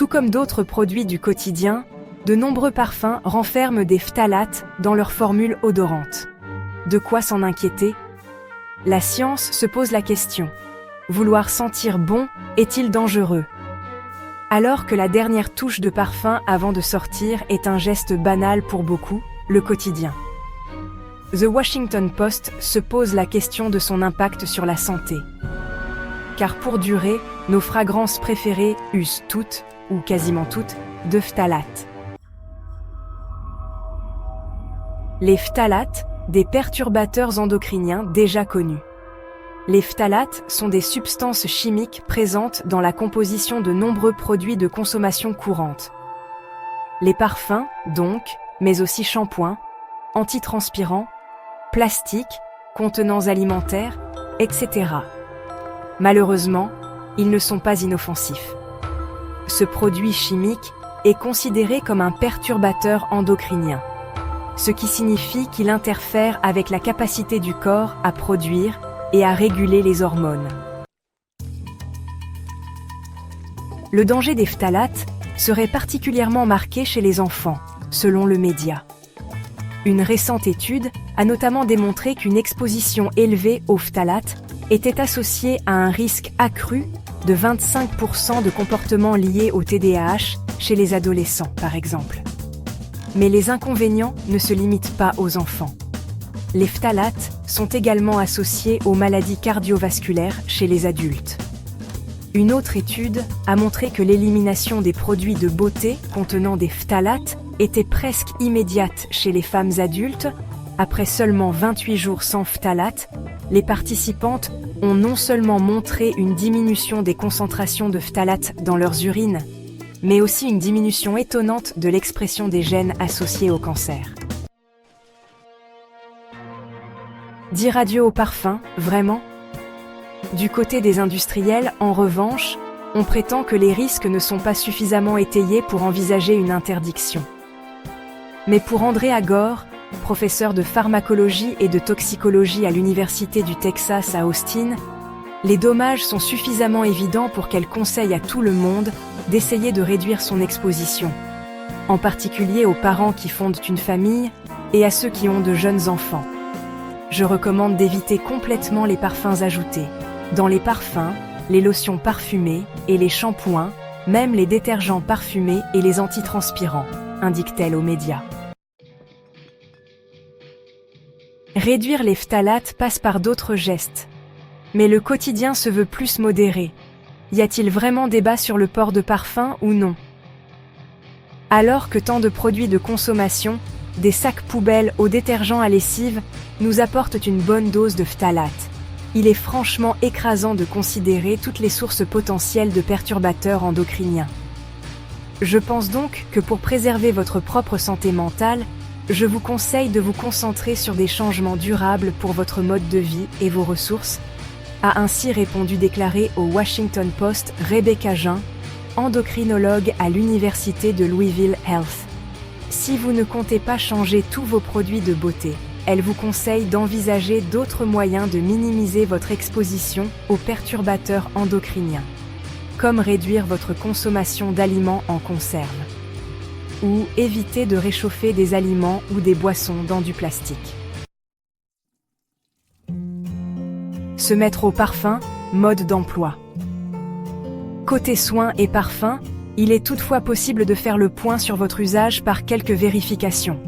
comme d'autres produits du quotidien, de nombreux parfums renferment des phtalates dans leur formule odorante. De quoi s'en inquiéter? La science se pose la question. Vouloir sentir bon est-il dangereux? Alors que la dernière touche de parfum avant de sortir est un geste banal pour beaucoup, le quotidien. The Washington Post se pose la question de son impact sur la santé. Car pour durer, nos fragrances préférées usent toutes, ou quasiment toutes, de phtalates. Les phtalates, des perturbateurs endocriniens déjà connus. Les phtalates sont des substances chimiques présentes dans la composition de nombreux produits de consommation courante. Les parfums, donc, mais aussi shampoings, antitranspirants, plastiques, contenants alimentaires, etc. Malheureusement, ils ne sont pas inoffensifs. Ce produit chimique est considéré comme un perturbateur endocrinien, ce qui signifie qu'il interfère avec la capacité du corps à produire et à réguler les hormones. Le danger des phtalates serait particulièrement marqué chez les enfants, selon le média. Une récente étude a notamment démontré qu'une exposition élevée aux phtalates était associée à un risque accru de 25% de comportements liés au TDAH chez les adolescents, par exemple. Mais les inconvénients ne se limitent pas aux enfants. Les phtalates sont également associés aux maladies cardiovasculaires chez les adultes. Une autre étude a montré que l'élimination des produits de beauté contenant des phtalates était presque immédiate chez les femmes adultes. Après seulement 28 jours sans phtalates, les participantes ont non seulement montré une diminution des concentrations de phtalates dans leurs urines, mais aussi une diminution étonnante de l'expression des gènes associés au cancer. Dire adieu au parfum, vraiment? Du côté des industriels, en revanche, on prétend que les risques ne sont pas suffisamment étayés pour envisager une interdiction. Mais pour Andrea Gore, professeur de pharmacologie et de toxicologie à l'Université du Texas à Austin, les dommages sont suffisamment évidents pour qu'elle conseille à tout le monde d'essayer de réduire son exposition, en particulier aux parents qui fondent une famille et à ceux qui ont de jeunes enfants. Je recommande d'éviter complètement les parfums ajoutés. Dans les parfums, les lotions parfumées et les shampoings, même les détergents parfumés et les antitranspirants, indique-t-elle aux médias. Réduire les phtalates passe par d'autres gestes. Mais le quotidien se veut plus modéré. Y a-t-il vraiment débat sur le port de parfum ou non? Alors que tant de produits de consommation, des sacs poubelles aux détergents à lessive, nous apportent une bonne dose de phtalates, il est franchement écrasant de considérer toutes les sources potentielles de perturbateurs endocriniens. Je pense donc que pour préserver votre propre santé mentale, je vous conseille de vous concentrer sur des changements durables pour votre mode de vie et vos ressources, a ainsi déclaré au Washington Post Rebecca Jean, endocrinologue à l'Université de Louisville Health. Si vous ne comptez pas changer tous vos produits de beauté, elle vous conseille d'envisager d'autres moyens de minimiser votre exposition aux perturbateurs endocriniens, comme réduire votre consommation d'aliments en conserve, ou éviter de réchauffer des aliments ou des boissons dans du plastique. Se mettre au parfum, mode d'emploi. Côté soins et parfums, il est toutefois possible de faire le point sur votre usage par quelques vérifications.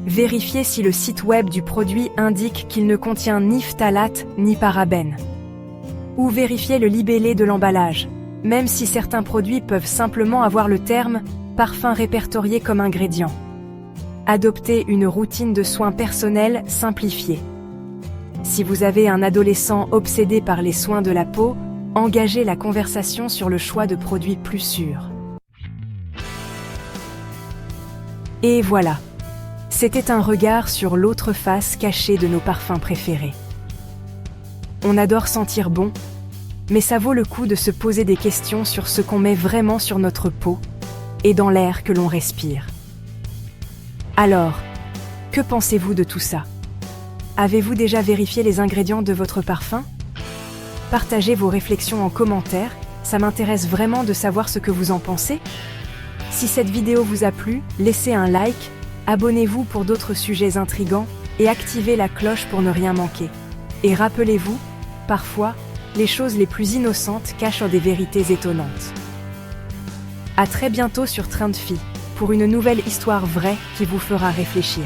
Vérifiez si le site web du produit indique qu'il ne contient ni phtalates ni parabènes. Ou vérifiez le libellé de l'emballage, même si certains produits peuvent simplement avoir le terme « parfum » répertorié comme ingrédient. Adoptez une routine de soins personnels simplifiée. Si vous avez un adolescent obsédé par les soins de la peau, engagez la conversation sur le choix de produits plus sûrs. Et voilà. C'était un regard sur l'autre face cachée de nos parfums préférés. On adore sentir bon, mais ça vaut le coup de se poser des questions sur ce qu'on met vraiment sur notre peau et dans l'air que l'on respire. Alors, que pensez-vous de tout ça? Avez-vous déjà vérifié les ingrédients de votre parfum? Partagez vos réflexions en commentaire, ça m'intéresse vraiment de savoir ce que vous en pensez. Si cette vidéo vous a plu, laissez un like, abonnez-vous pour d'autres sujets intrigants et activez la cloche pour ne rien manquer. Et rappelez-vous, parfois, les choses les plus innocentes cachent des vérités étonnantes. À très bientôt sur Train de Vie, pour une nouvelle histoire vraie qui vous fera réfléchir.